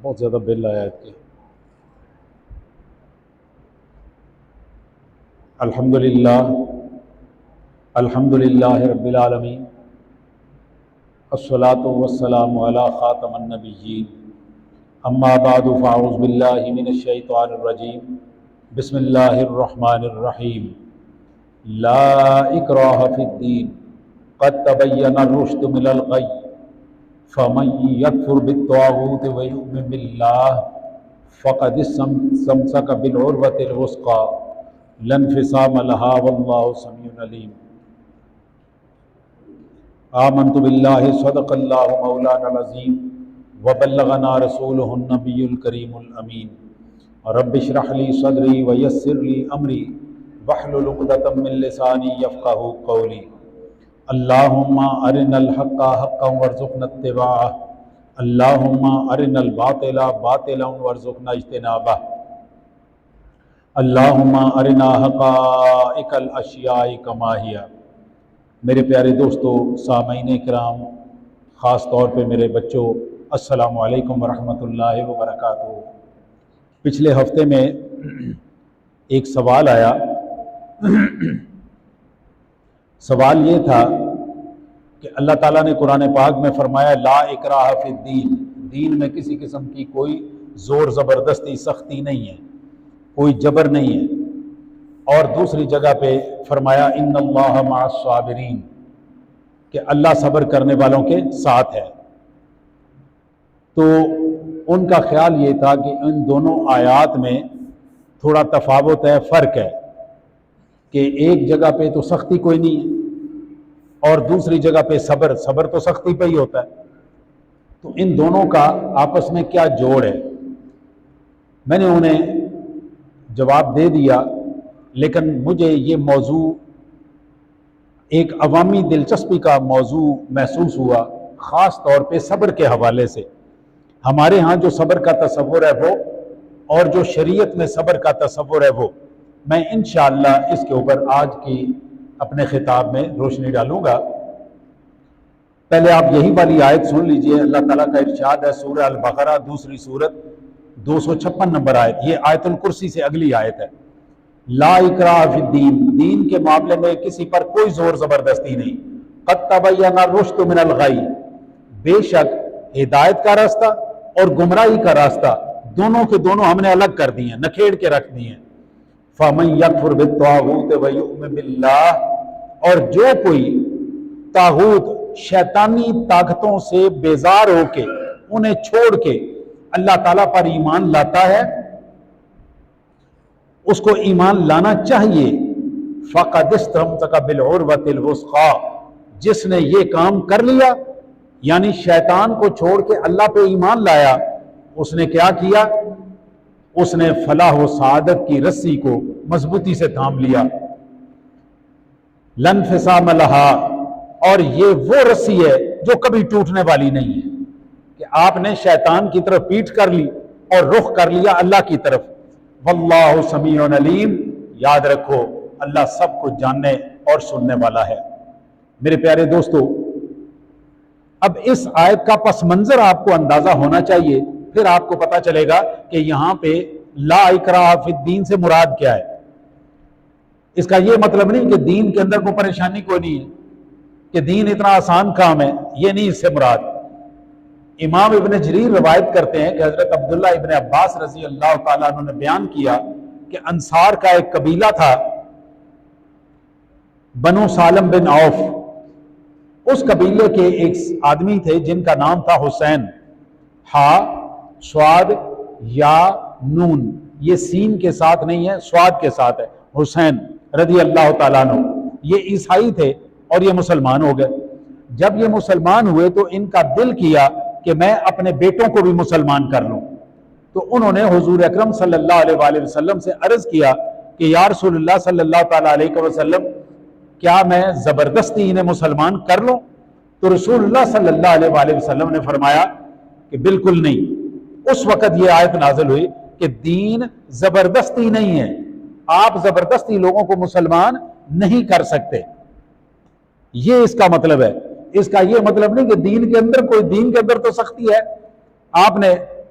بہت زیادہ بل آیا ہے کہ الحمدللہ رب العالمین، الصلاۃ والسلام علی خاتم النبیین، اما بعد فاعوذ باللہ من الشیطان الرجیم، بسم اللہ الرحمن الرحیم۔ لا اکراہ فی الدین قد تبین الرشد من الغی فمن یکفر بالطاغوت ویؤمن باللہ فقد استمسک بالعروۃ الوثقی لا انفصام لها واللہ سمیع علیم۔ آمنت باللہ صدق اللہ مولانا العظیم وبلغنا رسولہ النبی الکریم الامین۔ رب اشرح لی صدری ویسر لی امری واحلل عقدۃ من لسانی یفقہوا قولی۔ اللہم ارنا الحق حقا وارزقنا اتباعہ، اللہم ارنا الباطل باطلا وارزقنا اجتنابہ، اللہم ارنا حقائق الاشیاء کما ہی۔ میرے پیارے دوستو، سامعین کرام، خاص طور پہ میرے بچوں، السلام علیکم ورحمۃ اللہ وبرکاتہ۔ پچھلے ہفتے میں ایک سوال آیا، سوال یہ تھا کہ اللہ تعالیٰ نے قرآن پاک میں فرمایا لا اکراہ فی الدین، دین میں کسی قسم کی کوئی زور زبردستی سختی نہیں ہے، کوئی جبر نہیں ہے، اور دوسری جگہ پہ فرمایا ان اللہ مع الصابرین، کہ اللہ صبر کرنے والوں کے ساتھ ہے۔ تو ان کا خیال یہ تھا کہ ان دونوں آیات میں تھوڑا تفاوت ہے، فرق ہے، کہ ایک جگہ پہ تو سختی کوئی نہیں ہے اور دوسری جگہ پہ صبر تو سختی پہ ہی ہوتا ہے، تو ان دونوں کا آپس میں کیا جوڑ ہے؟ میں نے انہیں جواب دے دیا، لیکن مجھے یہ موضوع ایک عوامی دلچسپی کا موضوع محسوس ہوا، خاص طور پہ صبر کے حوالے سے۔ ہمارے ہاں جو صبر کا تصور ہے وہ، اور جو شریعت میں صبر کا تصور ہے وہ، میں انشاءاللہ اس کے اوپر آج کی اپنے خطاب میں روشنی ڈالوں گا۔ پہلے آپ یہی والی آیت سن لیجئے، اللہ تعالیٰ کا ارشاد ہے سورہ البقرہ دوسری سورت 256 نمبر آیت، یہ آیت الکرسی سے اگلی آیت ہے۔ لا اکراہ فی الدین، دین کے معاملے میں کسی پر کوئی زور زبردستی نہیں۔ قد تبین الرشد من الغی، بے شک ہدایت کا راستہ اور گمراہی کا راستہ دونوں کے دونوں ہم نے الگ کر دی ہیں، نکھیڑ کے رکھ دی ہیں۔ فمن یکفر بالطاغوت ویؤمن باللہ، اور جو کوئی طاغوت شیطانی طاقتوں سے بیزار ہو کے، انہیں چھوڑ کے اللہ تعالیٰ پر ایمان لاتا ہے، اس کو ایمان لانا چاہیے۔ فقد استمسک بالعروۃ الوثقی، جس نے یہ کام کر لیا، یعنی شیطان کو چھوڑ کے اللہ پہ ایمان لایا، اس نے کیا کیا؟ اس نے فلاح و سعادت کی رسی کو مضبوطی سے تھام لیا۔ لا انفصام لہا، اور یہ وہ رسی ہے جو کبھی ٹوٹنے والی نہیں ہے، کہ آپ نے شیطان کی طرف پیٹھ کر لی اور رخ کر لیا اللہ کی طرف۔ واللہ سمیع علیم، یاد رکھو اللہ سب کو جاننے اور سننے والا ہے۔ میرے پیارے دوستو، اب اس آیت کا پس منظر آپ کو اندازہ ہونا چاہیے، پھر آپ کو پتا چلے گا کہ یہاں پہ لا اکراہ فی الدین سے مراد کیا ہے۔ اس کا یہ مطلب نہیں کہ دین کے اندر کوئی پریشانی کوئی نہیں ہے، کہ دین اتنا آسان کام ہے، یہ نہیں اس سے مراد۔ امام ابن جریر روایت کرتے ہیں کہ حضرت عبداللہ ابن عباس رضی اللہ تعالیٰ عنہ نے بیان کیا کہ انصار کا ایک قبیلہ تھا، بنو سالم بن عوف، اس قبیلے کے ایک آدمی تھے جن کا نام تھا حسین، ہا صاد یا نون، یہ سین کے ساتھ نہیں ہے، صاد کے ساتھ ہے، حسین رضی اللہ تعالیٰ عنہ۔ یہ عیسائی تھے اور یہ مسلمان ہو گئے۔ جب یہ مسلمان ہوئے تو ان کا دل کیا کہ میں اپنے بیٹوں کو بھی مسلمان کر لوں، تو انہوں نے حضور اکرم صلی اللہ علیہ وآلہ وسلم سے عرض کیا کہ یا رسول اللہ صلی اللہ تعالیٰ علیہ وسلم، کیا میں زبردستی انہیں مسلمان کر لوں؟ تو رسول اللہ صلی اللہ علیہ وآلہ وسلم نے فرمایا کہ بالکل نہیں۔ اس وقت یہ آیت نازل ہوئی کہ دین زبردستی نہیں ہے، آپ زبردستی لوگوں کو مسلمان نہیں کر سکتے، یہ اس کا مطلب ہے۔ اس کا یہ مطلب نہیں کہ دین کے اندر تو سختی ہے، آپ نے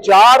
4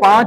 5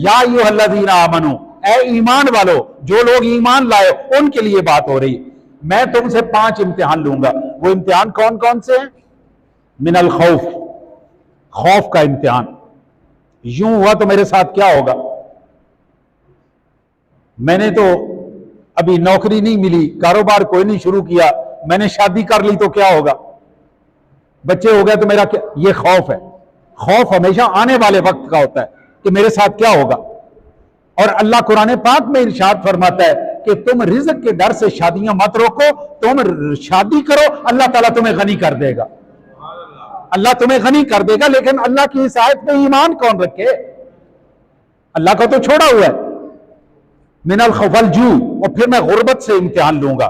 یا ایھا آمنو، اے ایمان والو، جو لوگ ایمان لائے ان کے لیے بات ہو رہی ہے۔ میں تم سے 5 امتحان لوں گا۔ وہ امتحان کون کون سے ہیں؟ من الخوف، خوف کا امتحان۔ یوں ہوا تو میرے ساتھ کیا ہوگا؟ میں نے تو ابھی نوکری نہیں ملی، کاروبار کوئی نہیں شروع کیا، میں نے شادی کر لی تو کیا ہوگا؟ بچے ہو گئے تو میرا کیا؟ یہ خوف ہے۔ خوف ہمیشہ آنے والے وقت کا ہوتا ہے کہ میرے ساتھ کیا ہوگا۔ اور اللہ قرآن پاک میں ارشاد فرماتا ہے کہ تم رزق کے ڈر سے شادیاں مت روکو، تم شادی کرو، اللہ تعالیٰ تمہیں غنی کر دے گا، اللہ تمہیں غنی کر دے گا۔ لیکن اللہ کی اس آیت پہ ایمان کون رکھے؟ اللہ کو تو چھوڑا ہوا ہے۔ من الخوف والجوع، اور پھر میں غربت سے امتحان لوں گا۔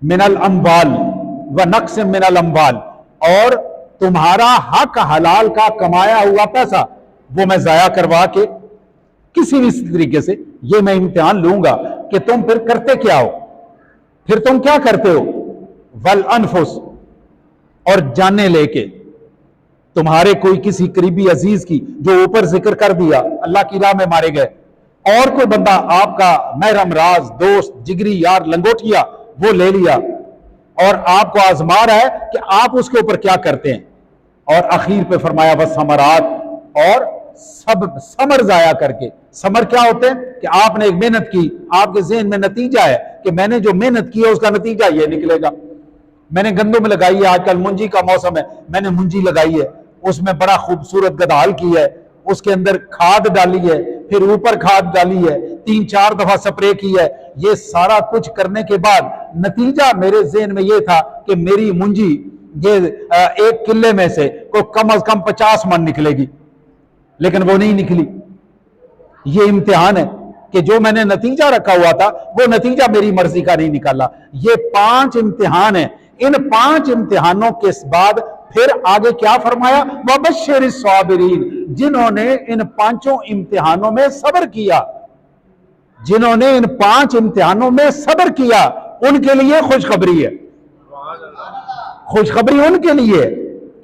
من الاموال ونقص من الاموال، اور تمہارا حق حلال کا کمایا ہوا پیسہ وہ میں ضائع کروا کے کسی بھی طریقے سے، یہ میں امتحان لوں گا کہ تم پھر کرتے کیا ہو، پھر تم کیا کرتے ہو؟ والانفس، اور جانیں لے کے، تمہارے کوئی کسی قریبی عزیز کی، جو اوپر ذکر کر دیا اللہ کی راہ میں مارے گئے، اور کوئی بندہ آپ کا محرم، راز، دوست، جگری یار، لنگوٹیا، وہ لے لیا اور آپ کو آزما رہا ہے کہ آپ اس کے اوپر کیا کرتے ہیں۔ اور اخیر پہ فرمایا والثمرات، اور ثمر ضائع کر کے۔ ثمر کیا ہوتے ہیں؟ کہ آپ نے ایک محنت کی، آپ کے ذہن میں نتیجہ ہے کہ میں نے جو محنت کی ہے اس کا نتیجہ یہ نکلے گا۔ میں نے گندم لگائی ہے، آج کل منجی کا موسم ہے، میں نے منجی لگائی ہے، اس میں بڑا خوبصورت گدھال کی ہے، اس کے اندر کھاد ڈالی ہے، پھر اوپر کھاد ڈالی ہے، 3-4 دفعہ سپرے کی ہے۔ یہ سارا کچھ کرنے کے بعد نتیجہ میرے ذہن میں یہ تھا کہ میری منجی یہ 1 کلے میں سے کوئی کم از کم 50 من نکلے گی، لیکن وہ نہیں نکلی۔ یہ امتحان ہے کہ جو میں نے نتیجہ رکھا ہوا تھا وہ نتیجہ میری مرضی کا نہیں نکالا۔ یہ 5 امتحان ہیں۔ ان 5 امتحانوں کے بعد پھر آگے کیا فرمایا؟ وَبَشِّرِ الصَّابِرِينَ، جنہوں نے ان 5 امتحانوں میں صبر کیا، جنہوں نے ان 5 امتحانوں میں صبر کیا، ان کے لیے خوشخبری ہے۔ خوشخبری ان کے لیے،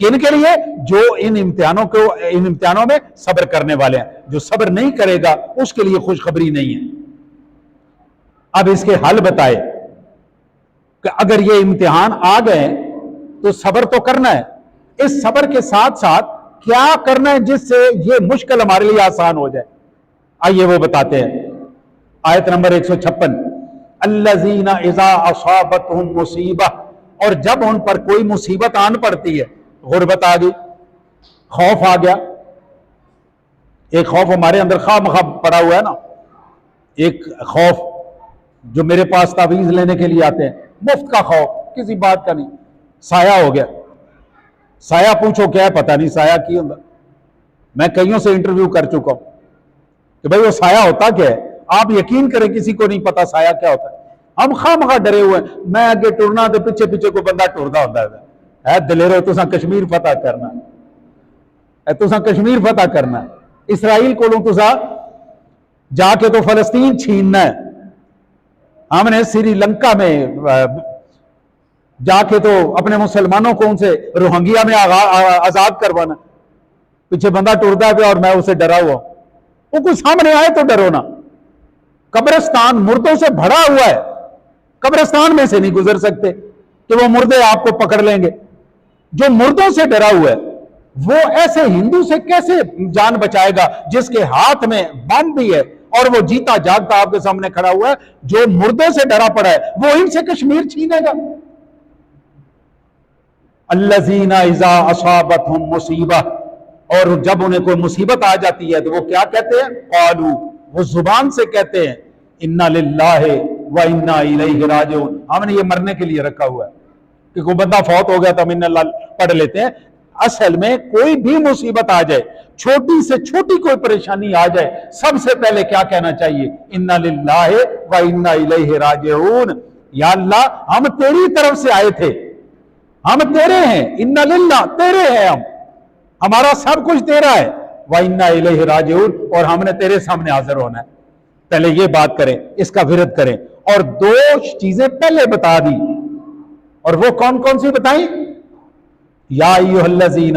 کن کے لیے؟ جو ان امتحانوں میں صبر کرنے والے ہیں۔ جو صبر نہیں کرے گا اس کے لیے خوشخبری نہیں ہے۔ اب اس کے حل بتائے کہ اگر یہ امتحان آ گئے تو صبر تو کرنا ہے، اس صبر کے ساتھ ساتھ کیا کرنا ہے جس سے یہ مشکل ہمارے لیے آسان ہو جائے؟ آئیے وہ بتاتے ہیں۔ آیت نمبر 156، الذین اذا اصابتہم مصیبہ، اور جب ان پر کوئی مصیبت آن پڑتی ہے، غربت آ گئی، خوف آ گیا۔ ایک خوف ہمارے اندر خواہ مخواہ پڑا ہوا ہے نا، ایک خوف جو میرے پاس تعویذ لینے کے لیے آتے ہیں، مفت کا خوف، کسی بات کا نہیں، سایہ ہو گیا۔ سایہ پوچھو کیا ہے؟ پتہ نہیں سایہ کی ہوتا۔ میں کئیوں سے انٹرویو کر چکا ہوں کہ بھئی وہ سایہ ہوتا کیا ہے؟ آپ یقین کریں کسی کو نہیں پتا سایہ کیا ہوتا ہے۔ ہم خواہ مخواہ ڈرے ہوئے ہیں، میں آگے ٹرنا تو پیچھے پیچھے کو بندہ ٹردا ہوتا ہے۔ دلیرو تساں کشمیر فتح کرنا ہے، تساں کشمیر فتح کرنا ہے، اسرائیل کو تساں جا کے تو فلسطین چھیننا ہے، ہم نے سری لنکا میں جا کے تو اپنے مسلمانوں کو ان سے روہنگیا میں آزاد کروانا۔ پیچھے بندہ ٹردا ہے اور میں اسے ڈرا ہوا، وہ کوئی سامنے آئے تو ڈرو نا۔ قبرستان مردوں سے بھرا ہوا ہے، قبرستان میں سے نہیں گزر سکتے کہ وہ مردے آپ کو پکڑ لیں گے۔ جو مردوں سے ڈرا ہوا ہے وہ ایسے ہندو سے کیسے جان بچائے گا جس کے ہاتھ میں بم بھی ہے اور وہ جیتا جاگتا آپ کے سامنے کھڑا ہوا ہے؟ جو مردوں سے ڈرا پڑا ہے وہ ان سے کشمیر چھینے گا؟ الذین اذا اصابتہم مصیبہ، اور جب انہیں کوئی مصیبت آ جاتی ہے تو وہ کیا کہتے ہیں؟ قالو، وہ زبان سے کہتے ہیں انا للہ و انا الیہ راجعون، ہم نے یہ مرنے کے لیے رکھا ہوا ہے کہ کوئی بندہ فوت ہو گیا تو ہم انا اللہ پڑھ لیتے ہیں۔ اصل میں کوئی بھی مصیبت آ جائے، چھوٹی سے چھوٹی کوئی پریشانی آ جائے، سب سے پہلے کیا کہنا چاہیے؟ انا للہ و انا الیہ راجعون، یا اللہ ہم تیری طرف سے آئے تھے، ہم تیرے ہیں، انا للہ تیرے ہیں، ہمارا سب کچھ تیرا ہے، وَإِنَّا إِلَيْهِ رَاجِعُونَ، اور ہم نے تیرے سامنے حاضر ہونا ہے۔ پہلے یہ بات کریں، اس کا ورد کریں، اور 2 چیزیں پہلے بتا دی، اور وہ کون کون سی بتائیں؟ یا ایھا الذین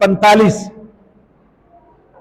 45।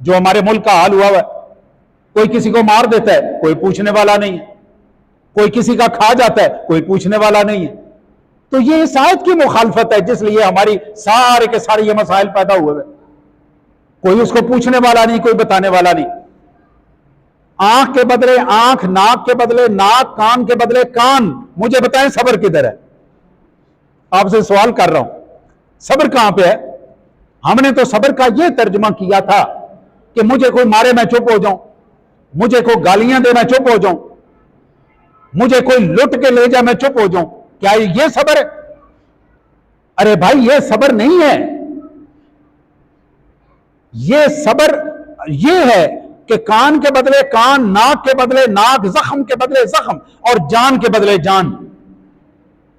جو ہمارے ملک کا حال ہوا ہے، کوئی کسی کو مار دیتا ہے، کوئی پوچھنے والا نہیں ہے، کوئی کسی کا کھا جاتا ہے، کوئی پوچھنے والا نہیں ہے. تو یہ اس آیت کی مخالفت ہے جس لیے ہماری سارے کے سارے یہ مسائل پیدا ہوئے ہیں. کوئی اس کو پوچھنے والا نہیں، کوئی بتانے والا نہیں. آنکھ کے بدلے آنکھ، ناک کے بدلے ناک، کان کے بدلے کان. مجھے بتائیں صبر کدھر ہے؟ آپ سے سوال کر رہا ہوں، صبر کہاں پہ ہے؟ ہم نے تو صبر کا یہ ترجمہ کیا تھا کہ مجھے کوئی مارے میں چپ ہو جاؤں، مجھے کوئی گالیاں دے میں چپ ہو جاؤں، مجھے کوئی لٹ کے لے جا میں چپ ہو جاؤں. کیا یہ صبر ہے؟ ارے بھائی یہ صبر نہیں ہے. یہ صبر یہ ہے کہ کان کے بدلے کان، ناک کے بدلے ناک، زخم کے بدلے زخم، اور جان کے بدلے جان.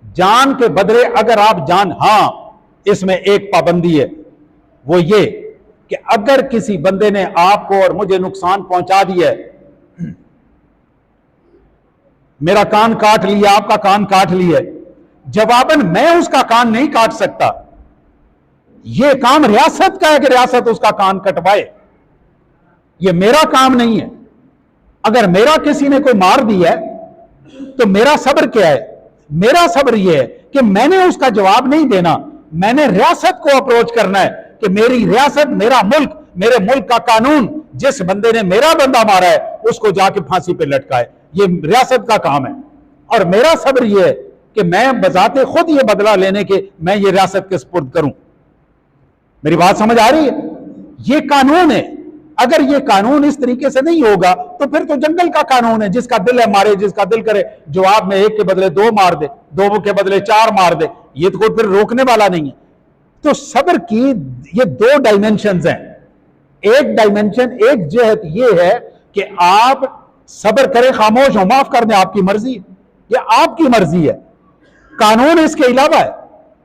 جان کے بدلے اگر آپ جان، ہاں اس میں ایک پابندی ہے، وہ یہ کہ اگر کسی بندے نے آپ کو اور مجھے نقصان پہنچا دیا ہے، میرا کان کاٹ لیا، آپ کا کان کاٹ لیا، جواباً میں اس کا کان نہیں کاٹ سکتا. یہ کام ریاست کا ہے کہ ریاست اس کا کان کٹوائے، یہ میرا کام نہیں ہے. اگر میرا کسی نے کوئی مار دیا ہے تو میرا صبر کیا ہے؟ میرا صبر یہ ہے کہ میں نے اس کا جواب نہیں دینا، میں نے ریاست کو اپروچ کرنا ہے کہ میری ریاست، میرا ملک، میرے ملک کا قانون جس بندے نے میرا بندہ مارا ہے اس کو جا کے پھانسی پہ لٹکائے. یہ ریاست کا کام ہے. اور میرا صبر یہ ہے کہ میں بذات خود یہ بدلہ لینے کے میں یہ ریاست کے سپرد کروں. میری بات سمجھ آ رہی ہے؟ یہ قانون ہے. اگر یہ قانون اس طریقے سے نہیں ہوگا تو پھر تو جنگل کا قانون ہے، جس کا دل ہے مارے، جس کا دل کرے جواب میں ایک کے بدلے دو مار دے، دو کے بدلے چار مار دے. یہ تو کوئی پھر روکنے والا نہیں ہے. تو صبر کی یہ دو ڈائمنشنز ہیں. ایک ڈائمنشن، ایک جہت یہ ہے کہ آپ صبر کریں، خاموش ہو، معاف کر دیں، آپ کی مرضی، یہ آپ کی مرضی ہے. قانون اس کے علاوہ ہے.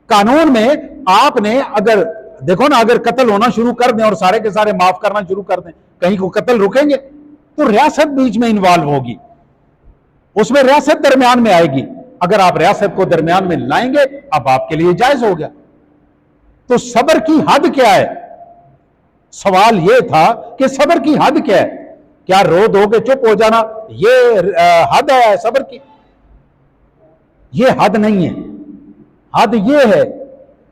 قانون میں آپ نے اگر دیکھو نا، اگر قتل ہونا شروع کر دیں اور سارے کے سارے معاف کرنا شروع کر دیں، کہیں کو قتل رکیں گے؟ تو ریاست بیچ میں انوالو ہوگی، اس میں ریاست درمیان میں آئے گی. اگر آپ ریاست کو درمیان میں لائیں گے اب آپ کے لیے جائز ہو گیا. تو صبر کی حد کیا ہے؟ سوال یہ تھا کہ صبر کی حد کیا ہے؟ کیا رو دو کے چپ ہو جانا یہ حد ہے صبر کی؟ یہ حد نہیں ہے. حد یہ ہے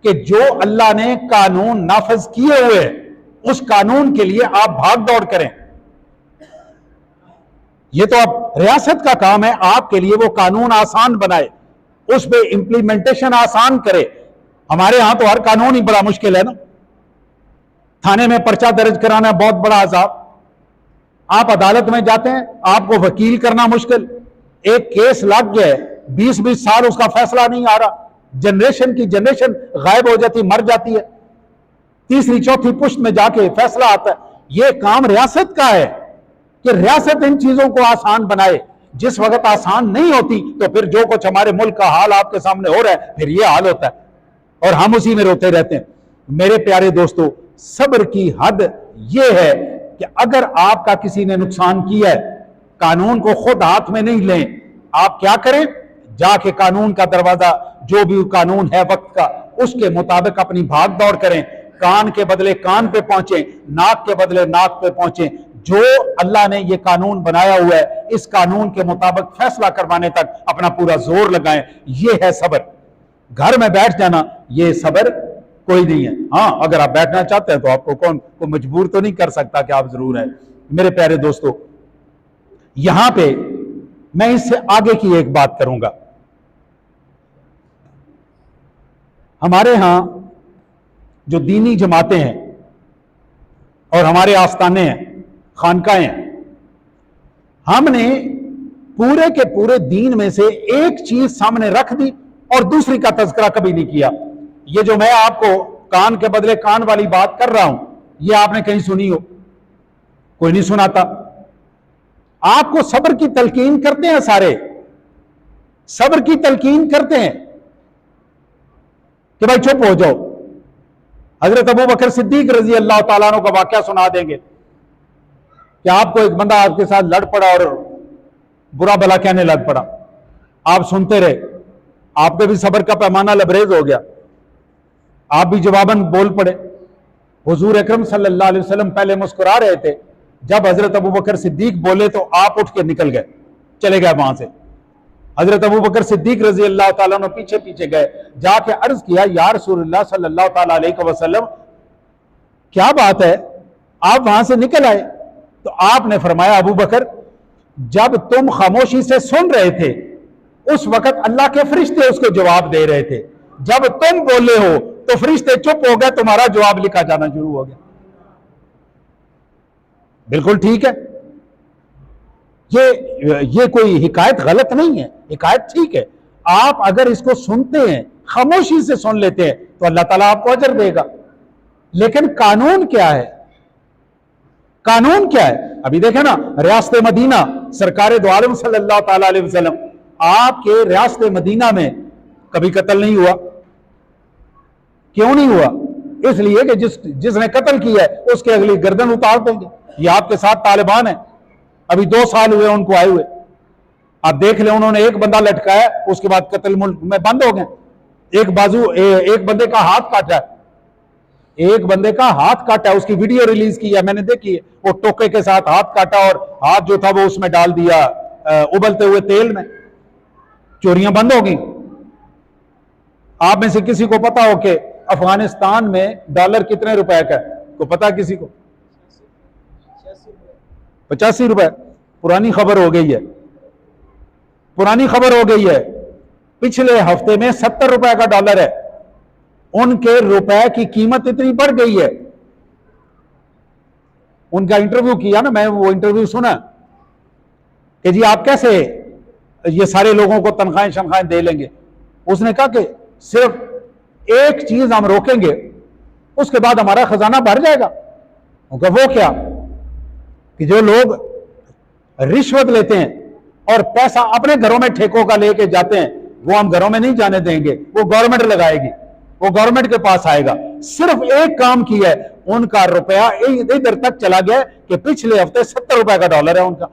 کہ جو اللہ نے قانون نافذ کیے ہوئے اس قانون کے لیے آپ بھاگ دوڑ کریں. یہ تو اب ریاست کا کام ہے آپ کے لیے وہ قانون آسان بنائے، اس پہ امپلیمنٹیشن آسان کرے. ہمارے ہاں تو ہر قانون ہی بڑا مشکل ہے نا. تھانے میں پرچہ درج کرانا بہت بڑا عذاب، آپ عدالت میں جاتے ہیں آپ کو وکیل کرنا مشکل، ایک کیس لگ گیا ہے 20 سال اس کا فیصلہ نہیں آ رہا، جنریشن کی جنریشن غائب ہو جاتی، مر جاتی ہے، تیسری چوتھی پشت میں جا کے فیصلہ آتا ہے. یہ کام ریاست کا ہے کہ ریاست ان چیزوں کو آسان بنائے. جس وقت آسان نہیں ہوتی تو پھر جو کچھ ہمارے ملک کا حال آپ کے سامنے ہو رہا ہے پھر یہ حال ہوتا ہے اور ہم اسی میں روتے رہتے ہیں. میرے پیارے دوستو، صبر کی حد یہ ہے کہ اگر آپ کا کسی نے نقصان کیا ہے، قانون کو خود ہاتھ میں نہیں لیں. آپ کیا کریں؟ جا کے قانون کا دروازہ، جو بھی قانون ہے وقت کا، اس کے مطابق اپنی بھاگ دوڑ کریں. کان کے بدلے کان پہ پہنچیں، ناک کے بدلے ناک پہ پہنچیں. جو اللہ نے یہ قانون بنایا ہوا ہے اس قانون کے مطابق فیصلہ کروانے تک اپنا پورا زور لگائیں. یہ ہے صبر. گھر میں بیٹھ جانا یہ صبر کوئی نہیں ہے. ہاں اگر آپ بیٹھنا چاہتے ہیں تو آپ کو کون کو مجبور تو نہیں کر سکتا کہ آپ ضرور ہیں. میرے پیارے دوستو، یہاں پہ میں اس سے آگے کی ایک بات کروں گا. ہمارے ہاں جو دینی جماعتیں ہیں اور ہمارے آستانے ہیں، خانقاہیں ہیں، ہم نے پورے کے پورے دین میں سے ایک چیز سامنے رکھ دی اور دوسری کا تذکرہ کبھی نہیں کیا. یہ جو میں آپ کو کان کے بدلے کان والی بات کر رہا ہوں یہ آپ نے کہیں سنی ہو؟ کوئی نہیں سناتا. آپ کو صبر کی تلقین کرتے ہیں، سارے صبر کی تلقین کرتے ہیں کہ بھائی چپ ہو جاؤ. حضرت ابو بکر صدیق رضی اللہ تعالیٰ عنہ کا واقعہ سنا دیں گے کہ آپ کو ایک بندہ آپ کے ساتھ لڑ پڑا اور برا بلا کہنے لگ پڑا. آپ سنتے رہے، آپ کے بھی صبر کا پیمانہ لبریز ہو گیا، آپ بھی جواباً بول پڑے. حضور اکرم صلی اللہ علیہ وسلم پہلے مسکرا رہے تھے، جب حضرت ابوبکر صدیق بولے تو آپ اٹھ کے نکل گئے، چلے گئے وہاں سے۔ حضرت ابوبکر صدیق رضی اللہ تعالیٰ عنہ پیچھے پیچھے گئے، جا کے عرض کیا یا رسول اللہ صلی اللہ تعالیٰ علیہ وسلم کیا بات ہے، آپ وہاں سے نکل آئے؟ تو آپ نے فرمایا ابوبکر جب تم خاموشی سے سن رہے تھے اس وقت اللہ کے فرشتے اس کو جواب دے رہے تھے، جب تم بولے ہو تو فرشتے چپ ہو گئے، تمہارا جواب لکھا جانا شروع ہو گیا۔ بالکل ٹھیک ہے، یہ کوئی حکایت غلط نہیں ہے، حکایت ٹھیک ہے۔ آپ اگر اس کو سنتے ہیں، خاموشی سے سن لیتے ہیں تو اللہ تعالیٰ آپ کو اجر دے گا، لیکن قانون کیا ہے؟ قانون کیا ہے؟ ابھی دیکھیں نا، ریاست مدینہ سرکار دو عالم صلی اللہ تعالیٰ علیہ وسلم، آپ کے ریاست مدینہ میں کبھی قتل نہیں ہوا۔ کیوں نہیں ہوا؟ اس لیے کہ جس نے قتل کیا ہے اس کے اگلی گردن اتار دیں گے۔ یہ آپ کے ساتھ طالبان ہیں، ابھی 2 سال ہوئے ان کو آئے ہوئے، آپ دیکھ لیں انہوں نے ایک بندہ لٹکایا، اس کے بعد قتل ملک میں بند ہو گئے۔ ایک بندے کا ہاتھ کاٹا ہے، ایک بندے کا ہاتھ کاٹا ہے، اس کی ویڈیو ریلیز کی ہے، میں نے دیکھی ہے، وہ ٹوکے کے ساتھ ہاتھ کاٹا اور ہاتھ جو تھا وہ اس میں ڈال دیا ابلتے ہوئے تیل میں۔ چوریاں بند ہو گئیں۔ آپ میں سے کسی کو پتا ہو کہ افغانستان میں ڈالر کتنے روپے کا ہے؟ کو پتا کسی کو؟ 85 روپے۔ پرانی خبر ہو گئی ہے، پرانی خبر ہو گئی ہے، پچھلے ہفتے میں 70 روپے کا ڈالر ہے۔ ان کے روپے کی قیمت اتنی بڑھ گئی ہے۔ ان کا انٹرویو کیا نا، میں وہ انٹرویو سنا کہ جی آپ کیسے یہ سارے لوگوں کو تنخواہیں دے لیں گے؟ اس نے کہا کہ صرف ایک چیز ہم روکیں گے، اس کے بعد ہمارا خزانہ بھر جائے گا۔ وہ کیا؟ کہ جو لوگ رشوت لیتے ہیں اور پیسہ اپنے گھروں میں ٹھیکوں کا لے کے جاتے ہیں، وہ ہم گھروں میں نہیں جانے دیں گے، وہ گورنمنٹ لگائے گی، وہ گورنمنٹ کے پاس آئے گا۔ صرف ایک کام کیا ہے، ان کا روپیہ ادھر تک چلا گیا کہ پچھلے ہفتے 70 روپے کا ڈالر ہے ان کا۔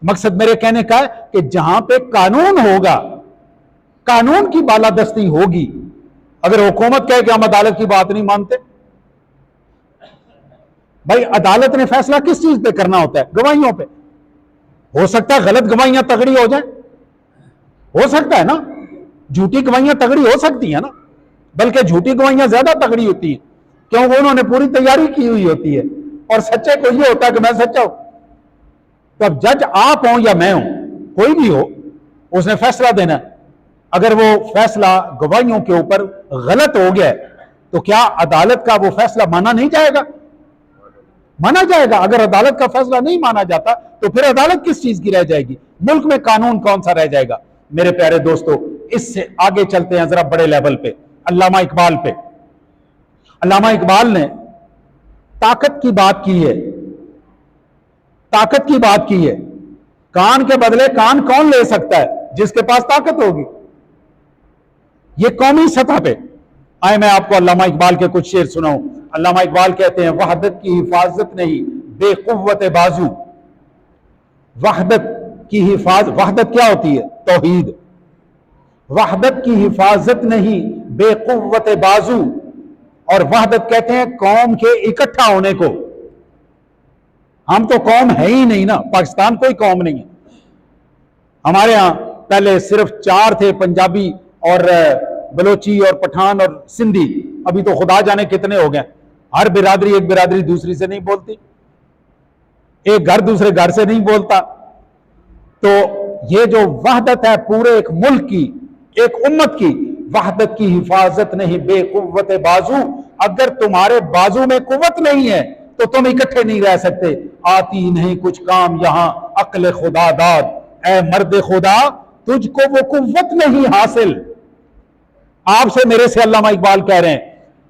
مقصد میرے کہنے کا ہے کہ جہاں پہ قانون ہوگا، قانون کی بالادستی ہوگی، اگر حکومت کہے کہ ہم عدالت کی بات نہیں مانتے، بھائی عدالت نے فیصلہ کس چیز پہ کرنا ہوتا ہے؟ گواہیوں پہ۔ ہو سکتا ہے غلط گواہیاں تگڑی ہو جائیں، ہو سکتا ہے نا، جھوٹی گواہیاں تگڑی ہو سکتی ہیں نا، بلکہ جھوٹی گواہیاں زیادہ تگڑی ہوتی ہیں کیونکہ انہوں نے پوری تیاری کی ہوئی ہوتی ہے، اور سچے کو یہ ہوتا ہے کہ میں سچا ہوں۔ تو اب جج آپ ہوں یا میں ہوں، کوئی بھی ہو، اس نے فیصلہ دینا ہے۔ اگر وہ فیصلہ گواہیوں کے اوپر غلط ہو گیا تو کیا عدالت کا وہ فیصلہ مانا نہیں جائے گا؟ مانا جائے گا۔ اگر عدالت کا فیصلہ نہیں مانا جاتا تو پھر عدالت کس چیز کی رہ جائے گی؟ ملک میں قانون کون سا رہ جائے گا؟ میرے پیارے دوستو، اس سے آگے چلتے ہیں ذرا بڑے لیول پہ، علامہ اقبال پہ۔ علامہ اقبال نے طاقت کی بات کی ہے، طاقت کی بات کی ہے۔ کان کے بدلے کان کون لے سکتا ہے؟ جس کے پاس طاقت ہوگی۔ یہ قومی سطح پہ۔ آئے میں آپ کو علامہ اقبال کے کچھ شعر سناؤں۔ علامہ اقبال کہتے ہیں وحدت کی حفاظت نہیں بے قوت بازو، وحدت کی حفاظت، وحدت کیا ہوتی ہے؟ توحید۔ وحدت کی حفاظت نہیں بے قوت بازو، اور وحدت کہتے ہیں قوم کے اکٹھا ہونے کو۔ ہم تو قوم ہے ہی نہیں نا، پاکستان کوئی قوم نہیں ہے۔ ہمارے ہاں پہلے صرف 4 تھے، پنجابی اور بلوچی اور پٹھان اور سندھی، ابھی تو خدا جانے کتنے ہو گئے۔ ہر برادری ایک برادری دوسری سے نہیں بولتی، ایک گھر دوسرے گھر سے نہیں بولتا۔ تو یہ جو وحدت ہے پورے ایک ملک کی، ایک امت کی، وحدت کی حفاظت نہیں بے قوت بازو۔ اگر تمہارے بازو میں قوت نہیں ہے تو تم اکٹھے نہیں رہ سکتے۔ آتی نہیں کچھ کام یہاں عقل خدا داد، اے مرد خدا تجھ کو وہ قوت نہیں حاصل۔ آپ سے میرے سے علامہ اقبال کہہ رہے ہیں،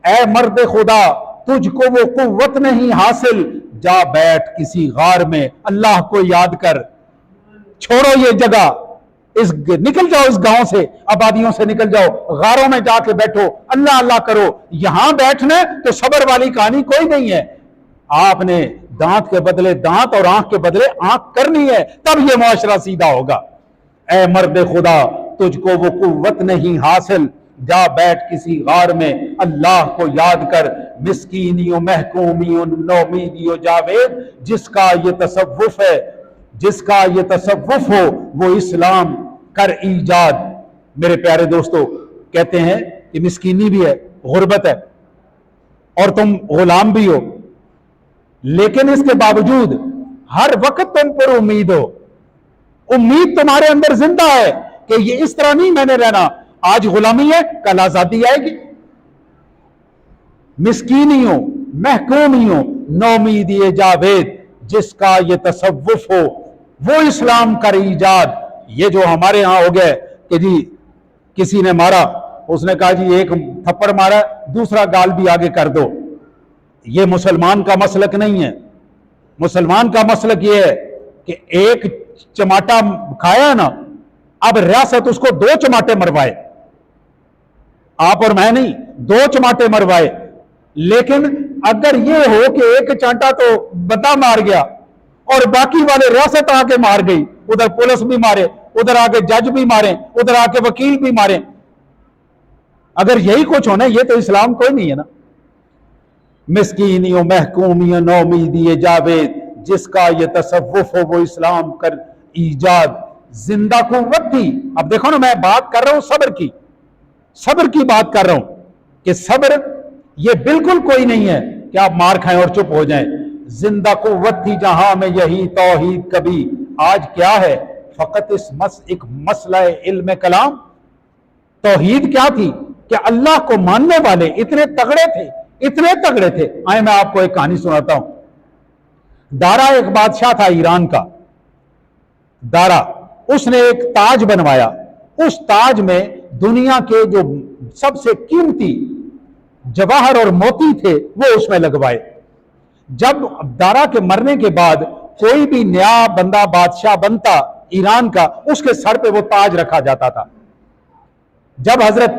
اے مرد خدا تجھ کو وہ قوت نہیں حاصل، جا بیٹھ کسی غار میں اللہ کو یاد کر۔ چھوڑو یہ جگہ، نکل جاؤ اس گاؤں سے، آبادیوں سے نکل جاؤ، غاروں میں جا کے بیٹھو، اللہ اللہ کرو۔ یہاں بیٹھنے تو صبر والی کہانی کوئی نہیں ہے۔ آپ نے دانت کے بدلے دانت اور آنکھ کے بدلے آنکھ کرنی ہے، تب یہ معاشرہ سیدھا ہوگا۔ اے مرد خدا تجھ کو وہ قوت نہیں حاصل، جا بیٹھ کسی غار میں اللہ کو یاد کر۔ مسکینی و محکومی و نومیدی و جاوید، جس کا یہ تصوف ہے، جس کا یہ تصوف ہو وہ اسلام کر ایجاد۔ میرے پیارے دوستو، کہتے ہیں کہ مسکینی بھی ہے، غربت ہے، اور تم غلام بھی ہو، لیکن اس کے باوجود ہر وقت تم پر امید ہو، امید تمہارے اندر زندہ ہے کہ یہ اس طرح نہیں میں نے رہنا، آج غلامی ہے کل آزادی آئے گی۔ مسکینیوں، محکومیوں، نومیدی جاوید، جس کا یہ تصوف ہو وہ اسلام کر ایجاد۔ یہ جو ہمارے ہاں ہو گئے کہ جی کسی نے مارا، اس نے کہا جی ایک تھپڑ مارا دوسرا گال بھی آگے کر دو، یہ مسلمان کا مسلک نہیں ہے۔ مسلمان کا مسلک یہ ہے کہ ایک چماٹا کھایا نا، اب ریاست اس کو 2 چماٹے مروائے، آپ اور میں نہیں، 2 چماٹے مروائے۔ لیکن اگر یہ ہو کہ ایک چانٹا تو بندہ مار گیا اور باقی والے ریاست آ کے مار گئی، ادھر پولیس بھی مارے، ادھر آ کے جج بھی مارے، ادھر آ کے وکیل بھی مارے، اگر یہی کچھ ہونا، یہ تو اسلام کوئی نہیں ہے نا۔ مسکینی و محکومی و نومیدی جاوید، جس کا یہ تصوف ہو وہ اسلام کر ایجاد۔ زندہ قوت تھی۔ اب دیکھو نا، میں بات کر رہا ہوں صبر کی بات کر رہا ہوں کہ صبر یہ بالکل کوئی نہیں ہے کہ آپ مار کھائیں اور چپ ہو جائیں۔ زندہ قوت تھی جہاں میں یہی توحید کبھی، آج کیا ہے فقط ایک مسئلہ علم کلام۔ توحید کیا تھی کہ اللہ کو ماننے والے اتنے تگڑے تھے۔ آئے میں آپ کو ایک کہانی سناتا ہوں۔ دارا ایک بادشاہ تھا ایران کا، دارا، اس نے ایک تاج بنوایا، اس تاج میں دنیا کے جو سب سے قیمتی جواہر اور موتی تھے وہ اس میں لگوائے۔ جب دارا کے مرنے کے بعد کوئی بھی نیا بندہ بادشاہ بنتا ایران کا، اس کے سر پہ وہ تاج رکھا جاتا تھا۔ جب حضرت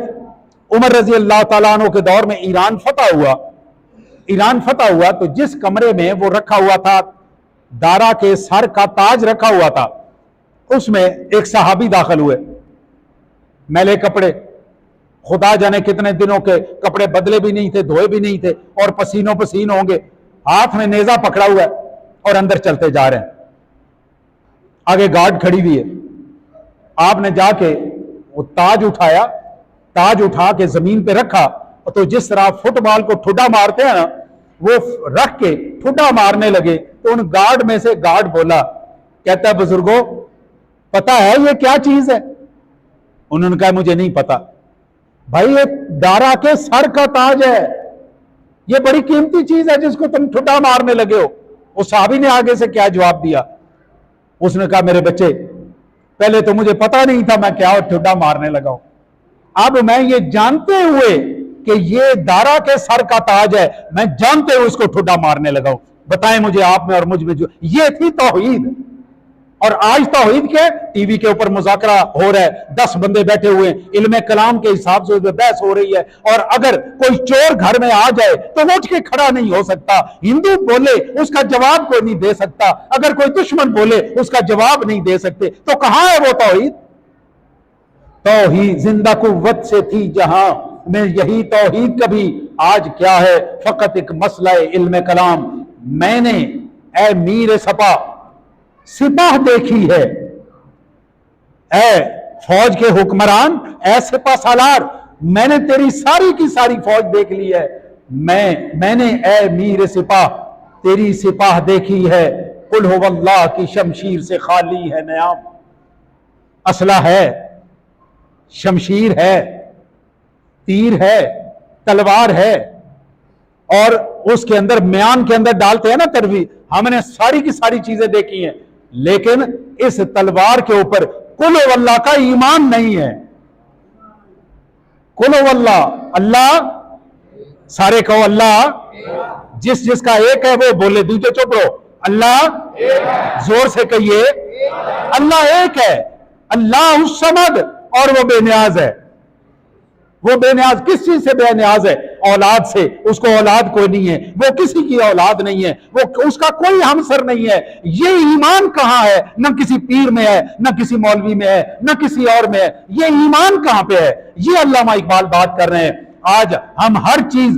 عمر رضی اللہ تعالیٰ عنہ کے دور میں ایران فتح ہوا تو جس کمرے میں وہ رکھا ہوا تھا، دارا کے سر کا تاج رکھا ہوا تھا، اس میں ایک صحابی داخل ہوئے، میلے کپڑے، خدا جانے کتنے دنوں کے کپڑے بدلے بھی نہیں تھے، دھوئے بھی نہیں تھے، اور پسینوں پسین ہوں گے، ہاتھ میں نیزہ پکڑا ہوا ہے اور اندر چلتے جا رہے ہیں۔ آگے گارڈ کھڑی ہوئی ہے۔ آپ نے جا کے وہ تاج اٹھا کے زمین پہ رکھا، تو جس طرح فٹ بال کو ٹھڈا مارتے ہیں نا، وہ رکھ کے ٹھڈا مارنے لگے۔ تو ان گارڈ میں سے گارڈ بولا، کہتا ہے بزرگوں پتا ہے یہ کیا چیز ہے؟ انہوں نے کہا مجھے نہیں پتا۔ بھائی یہ دارا کے سر کا تاج ہے، یہ بڑی قیمتی چیز ہے جس کو تم ٹھڈا مارنے لگے ہو۔ اس صحابی نے آگے سے کیا جواب دیا؟ اس نے کہا میرے بچے، پہلے تو مجھے پتا نہیں تھا میں کیا ٹھڈا مارنے لگا ہوں، اب میں یہ جانتے ہوئے کہ یہ دارا کے سر کا تاج ہے، میں جانتے ہوئے اس کو ٹھڈا مارنے لگا ہوں۔ بتائیں مجھے آپ میں اور مجھ میں، جو یہ تھی توحید۔ اور آج توحید کیا ہے؟ ٹی وی کے اوپر مذاکرہ ہو رہا ہے، 10 بندے بیٹھے ہوئے ہیں، علم کلام کے حساب سے بحث ہو رہی ہے، اور اگر کوئی چور گھر میں آ جائے تو وہ اٹھ کے کھڑا نہیں ہو سکتا، ہندو بولے اس کا جواب کوئی نہیں دے سکتا، اگر کوئی دشمن بولے اس کا جواب نہیں دے سکتے، تو کہاں ہے وہ توحید؟ توحید زندہ قوت سے تھی جہاں میں یہی توحید کبھی، آج کیا ہے فقط ایک مسئلہ علم کلام۔ میں نے اے میر سپاہ دیکھی ہے، اے فوج کے حکمران، اے سپاہ سالار، میں نے تیری ساری کی ساری فوج دیکھ لی ہے، میں نے اے میر سپاہ تیری سپاہ دیکھی ہے، قل هو اللہ کی شمشیر سے خالی ہے نیام۔ اسلحہ ہے، شمشیر ہے، تیر ہے، تلوار ہے، اور اس کے اندر میان کے اندر ڈالتے ہیں نا تروی، ہم نے ساری کی ساری چیزیں دیکھی ہیں، لیکن اس تلوار کے اوپر قل هو اللہ کا ایمان نہیں ہے۔ قل هو اللہ، اللہ سارے کہو اللہ، جس کا ایک ہے وہ بولے، دوسرے چپ رہو، اللہ زور سے کہیے، اللہ ایک ہے، اللہ الصمد، اور وہ بے نیاز ہے۔ وہ بے نیاز کس چیز سے بے نیاز ہے؟ اولاد سے، اس کو اولاد کوئی نہیں ہے، وہ کسی کی اولاد نہیں ہے، وہ اس کا کوئی ہمسر نہیں ہے۔ یہ ایمان کہاں ہے؟ نہ کسی پیر میں ہے، نہ کسی مولوی میں ہے، نہ کسی اور میں ہے، یہ ایمان کہاں پہ ہے؟ یہ علامہ اقبال بات کر رہے ہیں۔ آج ہم ہر چیز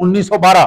1912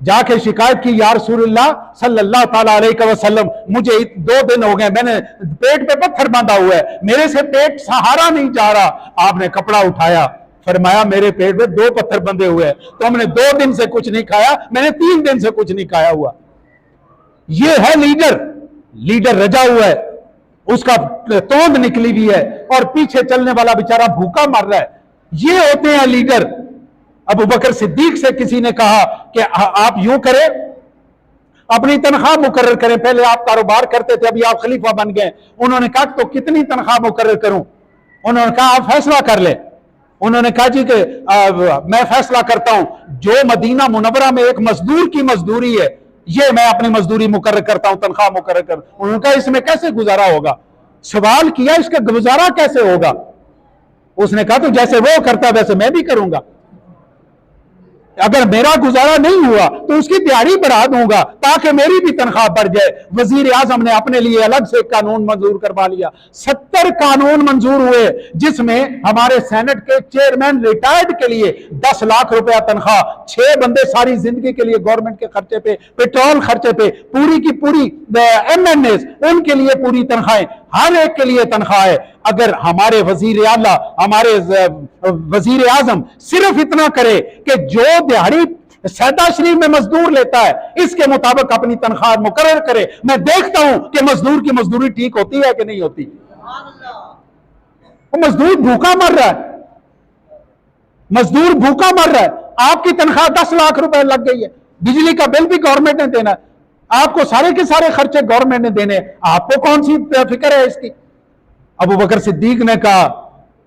جا کے شکایت کی، یا رسول اللہ صلی اللہ تعالیٰ علیہ وسلم مجھے 2 دن ہو گئے، میں نے پیٹ پہ پتھر باندھا ہوا ہے، میرے سے پیٹ سہارا نہیں جا رہا۔ آپ نے کپڑا اٹھایا، فرمایا میرے پیٹ پہ 2 پتھر بندھے ہوئے ہیں، تو ہم نے 2 دن سے کچھ نہیں کھایا، میں نے 3 دن سے کچھ نہیں کھایا ہوا۔ یہ ہے لیڈر رجا ہوا ہے، اس کا توند نکلی ہوئی ہے اور پیچھے چلنے والا بیچارہ بھوکا مر رہا ہے۔ یہ ہوتے ہیں لیڈر۔ ابو بکر صدیق سے کسی نے کہا کہ آپ یوں کریں، اپنی تنخواہ مقرر کریں، پہلے آپ کاروبار کرتے تھے، ابھی آپ خلیفہ بن گئے۔ انہوں نے کہا تو کتنی تنخواہ مقرر کروں؟ انہوں نے کہا آپ فیصلہ کر لیں۔ انہوں نے کہا جی کہ میں فیصلہ کرتا ہوں، جو مدینہ منورہ میں ایک مزدور کی مزدوری ہے، یہ میں اپنی مزدوری مقرر کرتا ہوں، تنخواہ مقرر کرتا ہوں۔ انہوں نے کہا اس میں کیسے گزارا ہوگا؟ سوال کیا اس کا گزارا کیسے ہوگا؟ اس نے کہا تو جیسے وہ کرتا ویسے میں بھی کروں گا، اگر میرا گزارا نہیں ہوا تو اس کی دیہڑی بڑھا دوں گا تاکہ میری بھی تنخواہ بڑھ جائے۔ وزیر اعظم نے اپنے لیے الگ سے قانون منظور کروا لیا، 70 قانون منظور ہوئے، جس میں ہمارے سینٹ کے چیئرمین ریٹائرڈ کے لیے 10 لاکھ روپیہ تنخواہ، 6 بندے ساری زندگی کے لیے گورنمنٹ کے خرچے پہ، پیٹرول خرچے پہ، پوری کی پوری MNAs ان کے لیے پوری تنخواہیں، ہر ایک کے لیے تنخواہ ہے۔ اگر ہمارے وزیر اعلیٰ، ہمارے وزیر اعظم صرف اتنا کرے کہ جو دیہڑی سیدہ شریف میں مزدور لیتا ہے اس کے مطابق اپنی تنخواہ مقرر کرے، میں دیکھتا ہوں کہ مزدور کی مزدوری ٹھیک ہوتی ہے کہ نہیں ہوتی۔ وہ مزدور بھوکا مر رہا ہے، مزدور بھوکا مر رہا ہے۔ آپ کی تنخواہ 10 لاکھ روپے لگ گئی ہے، بجلی کا بل بھی گورنمنٹ نے دینا ہے، آپ کو سارے کے سارے خرچے گورنمنٹ نے دینے، آپ کو کون سی فکر ہے اس کی؟ ابو بکر صدیق نے کہا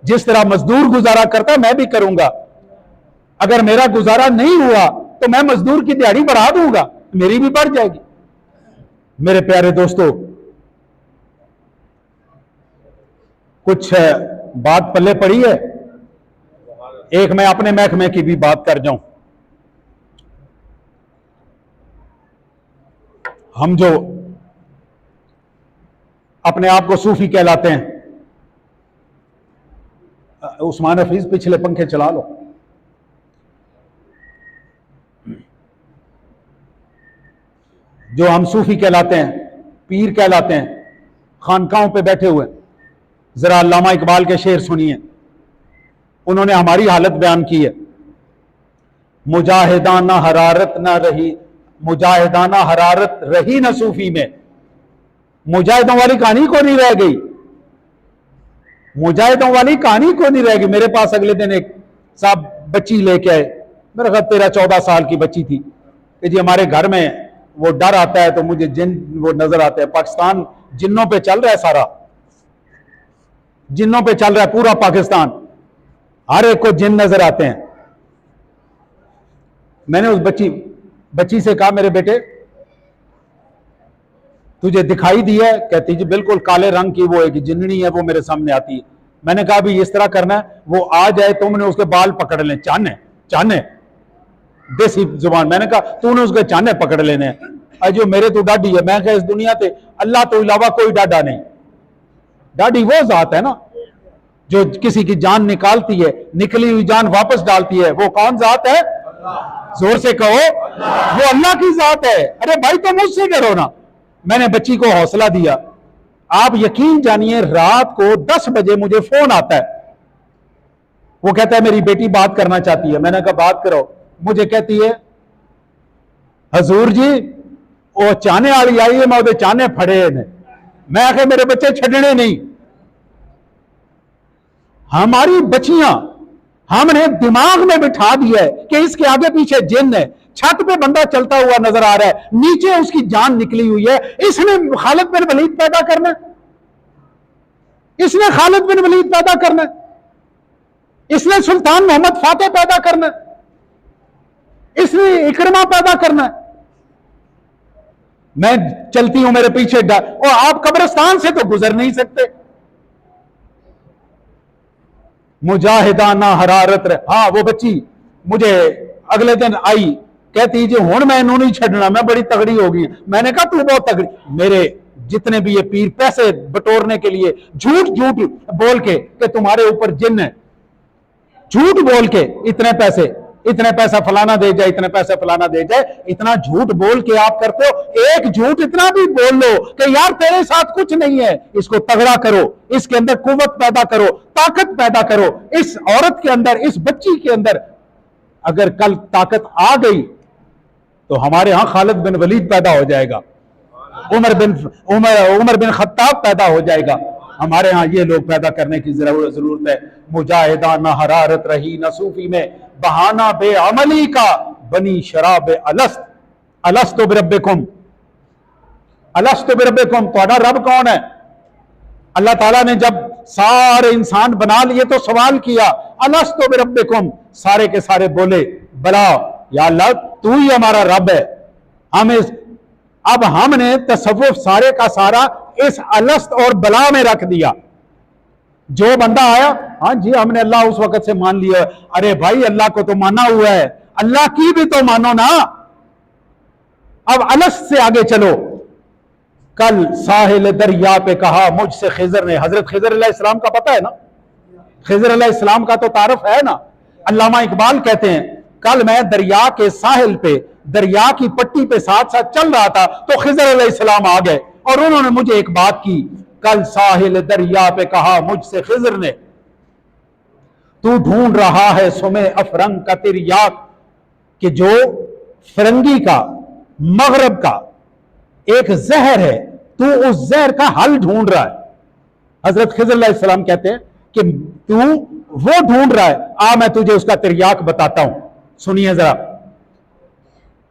جس طرح مزدور گزارا کرتا میں بھی کروں گا، اگر میرا گزارا نہیں ہوا تو میں مزدور کی دیہڑی بڑھا دوں گا، میری بھی بڑھ جائے گی۔ میرے پیارے دوستو، کچھ بات پلے پڑی ہے، ایک میں اپنے محکمے کی بھی بات کر جاؤں۔ ہم جو اپنے آپ کو صوفی کہلاتے ہیں، عثمان حفیظ پچھلے پنکھے چلا لو، جو ہم صوفی کہلاتے ہیں، پیر کہلاتے ہیں، خانقاہوں پہ بیٹھے ہوئے، ذرا علامہ اقبال کے شعر سنیے، انہوں نے ہماری حالت بیان کی ہے۔ مجاہدانہ حرارت نہ رہی، مجاہدانہ حرارت رہی نہ صوفی میں، مجاہدوں والی کہانی کو نہیں رہ گئی، مجاہدوں والی کہانی کو نہیں رہ گئی۔ میرے پاس اگلے دن ایک صاحب بچی لے کے آئے، میرے خیال 13-14 سال کی بچی تھی، کہ جی ہمارے گھر میں وہ ڈر آتا ہے تو مجھے جن وہ نظر آتے ہیں، پاکستان جنوں پہ چل رہا ہے، سارا جنوں پہ چل رہا ہے، پورا پاکستان، ہر ایک کو جن نظر آتے ہیں۔ میں نے اس بچی سے کہا میرے بیٹے تجھے دکھائی دی ہے؟ کہتی جی بالکل کالے رنگ کی وہ ایک جننی ہے، وہ میرے سامنے آتی ہے۔ میں نے کہا بھی اس طرح کرنا ہے، وہ آ جائے تم نے اس کے بال پکڑ لیں، چانے دیسی زبان، میں نے کہا تو نے اس کے چانے پکڑ لینے ہیں، جو میرے تو ڈاڈی ہے۔ میں کہا اس دنیا تے اللہ تو علاوہ کوئی ڈاڈا نہیں، ڈاڈی وہ ذات ہے نا جو کسی کی جان نکالتی ہے، نکلی ہوئی جان واپس ڈالتی ہے، وہ کون ذات ہے؟ زور سے کہو، وہ اللہ کی ذات ہے۔ ارے بھائی تم مجھ سے ڈرو نا۔ میں نے بچی کو حوصلہ دیا، آپ یقین جانیے رات کو 10 بجے مجھے فون آتا ہے، وہ کہتا ہے میری بیٹی بات کرنا چاہتی ہے۔ میں نے کہا بات کرو، مجھے کہتی ہے حضور جی وہ چانے والی آئی ہے، میں وہ چانے پھڑے نے، میں کہ میرے بچے چھڑنے نہیں۔ ہماری بچیاں ہم نے دماغ میں بٹھا دیا ہے کہ اس کے آگے پیچھے جن ہے، چھت پہ بندہ چلتا ہوا نظر آ رہا ہے، نیچے اس کی جان نکلی ہوئی ہے، اس نے خالد بن ولید پیدا کرنا ہے، اس نے خالد بن ولید پیدا کرنا ہے، اس نے سلطان محمد فاتح پیدا کرنا ہے، اس نے اکرمہ پیدا کرنا ہے۔ میں چلتی ہوں میرے پیچھے اور آپ قبرستان سے تو گزر نہیں سکتے۔ مجاہدانہ حرارت ہاں وہ بچی مجھے اگلے دن آئی، کہتی جی ہون میں انہوں نہیں چھڑنا، میں بڑی تگڑی ہو گئی۔ میں نے کہا تو بہت تگڑی، میرے جتنے بھی یہ پیر پیسے بٹورنے کے لیے جھوٹ بول کے کہ تمہارے اوپر جن ہے، جھوٹ بول کے اتنے پیسے، اتنے پیسہ فلانا دے جائے، اتنے پیسہ فلانا دے جائے، اتنا جھوٹ بول کے آپ کرتے ہو. ایک جھوٹ اتنا بھی بول لو کہ یار تیرے ساتھ کچھ نہیں ہے، اس کو تگڑا کرو، اس کے اندر قوت پیدا کرو، طاقت پیدا کرو. اس عورت کے اندر، اس بچی کے اندر اگر کل طاقت آ گئی تو ہمارے ہاں خالد بن ولید پیدا ہو جائے گا، عمر بن خطاب پیدا ہو جائے گا. ہمارے ہاں یہ لوگ پیدا کرنے کی ضرورت ہے. مجاہدہ نہ حرارت رہی نہ صوفی میں، بہانہ بے عملی کا بنی شراب الست بربکم، الست بربکم، تہاڈا رب کون ہے؟ اللہ تعالیٰ نے جب سارے انسان بنا لیے تو سوال کیا الست بربکم، سارے کے سارے بولے بلا یا اللہ تو ہی ہمارا رب ہے. اب ہم نے تصوف سارے کا سارا اس الست اور بلا میں رکھ دیا. جو بندہ آیا ہاں جی ہم نے اللہ اس وقت سے مان لیا. ارے بھائی اللہ کو تو مانا ہوا ہے، اللہ کی بھی تو مانو نا. اب الست سے آگے چلو. کل ساحل دریا پہ کہا مجھ سے خضر نے، حضرت خضر علیہ السلام کا پتہ ہے نا، خضر علیہ السلام کا تو تعارف ہے نا. علامہ اقبال کہتے ہیں کل میں دریا کے ساحل پہ، دریا کی پٹی پہ ساتھ ساتھ چل رہا تھا تو خضر علیہ السلام آ گئے اور انہوں نے مجھے ایک بات کی. کل ساحل دریا پہ کہا مجھ سے خضر نے، تو ڈھونڈ رہا ہے سمے افرنگ کا تریاک، کہ جو فرنگی کا، مغرب کا ایک زہر ہے، تو اس زہر کا حل ڈھونڈ رہا ہے. حضرت خضر علیہ السلام کہتے ہیں کہ تو وہ ڈھونڈ رہا ہے، میں تجھے اس کا تریاک بتاتا ہوں. سنیے ذرا.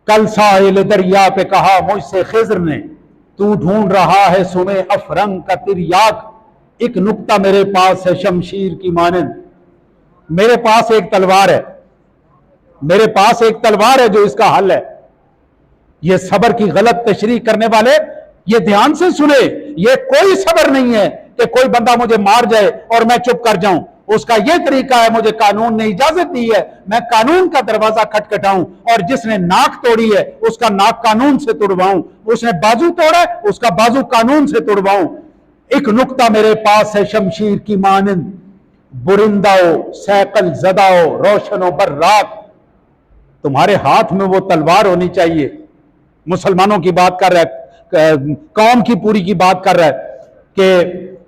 کل ساحل دریا پہ کہا مجھ سے خضر نے، تو ڈھونڈ رہا ہے سمے افرنگ کا تریاک، ایک نقطہ میرے پاس ہے شمشیر کی مانند. میرے پاس ایک تلوار ہے، میرے پاس ایک تلوار ہے جو اس کا حل ہے. یہ صبر کی غلط تشریح کرنے والے یہ دھیان سے سنے، یہ کوئی صبر نہیں ہے کہ کوئی بندہ مجھے مار جائے اور میں چپ کر جاؤں. اس کا یہ طریقہ ہے، مجھے قانون نے اجازت دی ہے میں قانون کا دروازہ کھٹکھٹاؤں، اور جس نے ناک توڑی ہے اس کا ناک قانون سے توڑواؤں، اس نے بازو توڑا ہے اس کا بازو قانون سے توڑواؤں. ایک نقطہ میرے پاس ہے شمشیر کی مانند، برندہ و سیقل زدہ و روشن و براق. تمہارے ہاتھ میں وہ تلوار ہونی چاہیے. مسلمانوں کی بات کر رہا ہے، قوم کی پوری کی بات کر رہا ہے کہ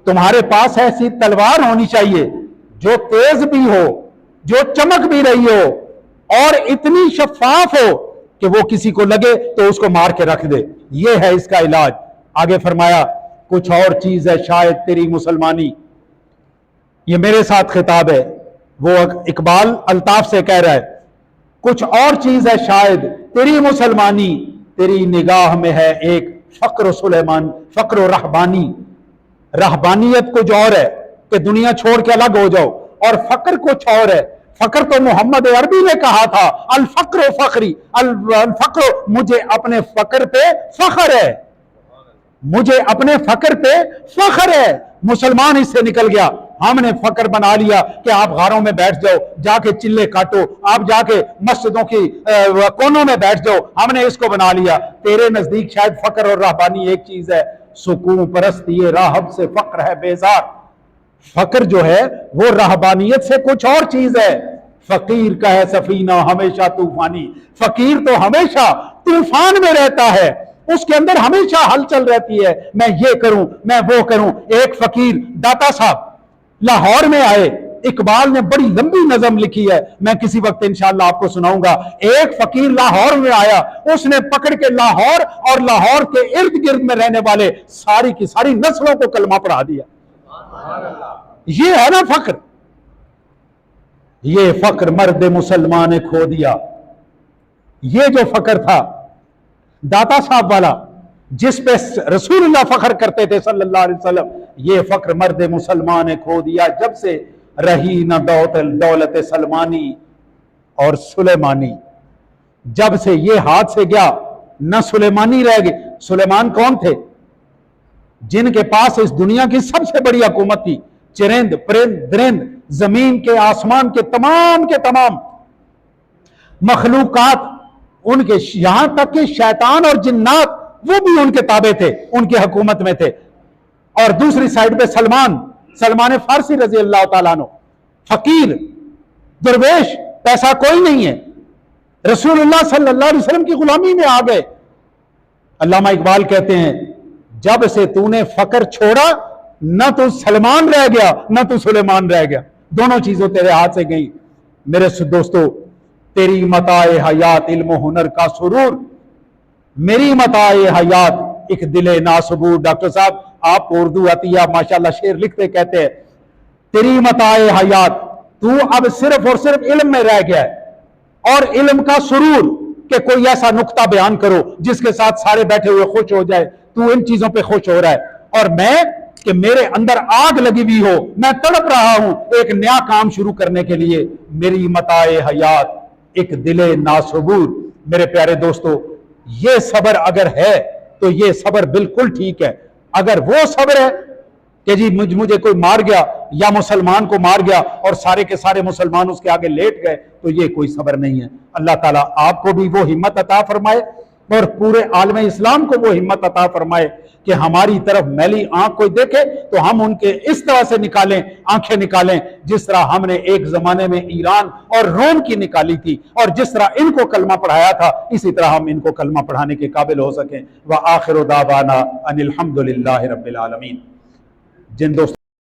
تمہارے پاس ایسی تلوار ہونی چاہیے جو تیز بھی ہو، جو چمک بھی رہی ہو، اور اتنی شفاف ہو کہ وہ کسی کو لگے تو اس کو مار کے رکھ دے. یہ ہے اس کا علاج. آگے فرمایا کچھ اور چیز ہے شاید تیری مسلمانی. یہ میرے ساتھ خطاب ہے، وہ اقبال الطاف سے کہہ رہا ہے. کچھ اور چیز ہے شاید تیری مسلمانی، تیری نگاہ میں ہے ایک فقر و سلیمان، فقر و رہبانی. رہبانیت کچھ اور ہے کہ دنیا چھوڑ کے الگ ہو جاؤ، اور فقر کچھ اور ہے. فقر تو محمد عربی نے کہا تھا الفقر و فقری، الفقر مجھے اپنے فقر پہ فخر ہے، مجھے اپنے فقر پہ فخر ہے. مسلمان اس سے نکل گیا. ہم نے فقر بنا لیا کہ آپ غاروں میں بیٹھ جاؤ، جا کے چلے کاٹو، آپ جا کے مسجدوں کی کونوں میں بیٹھ جاؤ. ہم نے اس کو بنا لیا. تیرے نزدیک شاید فقر اور راہبانی ایک چیز ہے. سکون پرستی راہب سے فقر ہے بیزار. فقر جو ہے وہ راہبانیت سے کچھ اور چیز ہے. فقیر کا ہے سفینہ ہمیشہ طوفانی. فقیر تو ہمیشہ طوفان میں رہتا ہے، اس کے اندر ہمیشہ ہلچل رہتی ہے، میں یہ کروں میں وہ کروں. ایک فقیر داتا صاحب لاہور میں آئے. اقبال نے بڑی لمبی نظم لکھی ہے، میں کسی وقت انشاءاللہ آپ کو سناؤں گا. ایک فقیر لاہور میں آیا، اس نے پکڑ کے لاہور اور لاہور کے ارد گرد میں رہنے والے ساری کی ساری نسلوں کو کلمہ پڑھا دیا. یہ ہے نا فقر. یہ فقر مرد مسلمان نے کھو دیا. یہ جو فقر تھا داتا صاحب والا جس پہ رسول اللہ فخر کرتے تھے صلی اللہ علیہ وسلم، یہ فقر مرد مسلمان نے کھو دیا. جب سے رہی نہ دولت سلمانی اور سلیمانی، جب سے یہ ہاتھ سے گیا نہ سلیمانی رہ گئے. سلیمان کون تھے؟ جن کے پاس اس دنیا کی سب سے بڑی حکومت تھی. چرند پرند درند زمین کے آسمان کے تمام مخلوقات ان کے، یہاں تک کہ شیطان اور جنات وہ بھی ان کے تابع تھے، ان کی حکومت میں تھے. اور دوسری سائیڈ پہ سلمان فارسی رضی اللہ تعالیٰ عنہ، فقیر درویش، پیسہ کوئی نہیں ہے، رسول اللہ صلی اللہ علیہ وسلم کی غلامی میں آ گئے۔ علامہ اقبال کہتے ہیں جب سے تو نے فقر چھوڑا نہ تو سلمان رہ گیا نہ تو سلیمان رہ گیا، دونوں چیزوں تیرے ہاتھ سے گئی۔ میرے دوستو، تیری متاع حیات علم و ہنر کا سرور، میری متاع حیات ایک دل ناصبور۔ ڈاکٹر صاحب آپ کو اردو آتی ہے، ماشاءاللہ شعر لکھتے کہتے ہیں تیری متاع حیات، تو اب صرف اور صرف علم میں رہ گیا ہے، اور علم کا سرور کہ کوئی ایسا نقطہ بیان کرو جس کے ساتھ سارے بیٹھے ہوئے خوش ہو جائے، تو ان چیزوں پہ خوش ہو رہا ہے، اور میں کہ میرے اندر آگ لگی ہوئی ہو، میں تڑپ رہا ہوں ایک نیا کام شروع کرنے کے لیے۔ میری متاع حیات ایک دل ناصبور۔ میرے پیارے دوستو، یہ صبر اگر ہے تو یہ صبر بالکل ٹھیک ہے۔ اگر وہ صبر ہے کہ جی مجھے کوئی مار گیا یا مسلمان کو مار گیا اور سارے کے سارے مسلمان اس کے آگے لیٹ گئے، تو یہ کوئی صبر نہیں ہے۔ اللہ تعالیٰ آپ کو بھی وہ ہمت عطا فرمائے اور پورے عالم اسلام کو وہ ہمت عطا فرمائے کہ ہماری طرف میلی آنکھ کوئی دیکھے تو ہم ان کے اس طرح سے نکالیں، آنکھیں نکالیں جس طرح ہم نے ایک زمانے میں ایران اور روم کی نکالی تھی، اور جس طرح ان کو کلمہ پڑھایا تھا اسی طرح ہم ان کو کلمہ پڑھانے کے قابل ہو سکیں۔ وآخر دعوانا ان الحمد للہ رب العالمین۔ جن دوستوں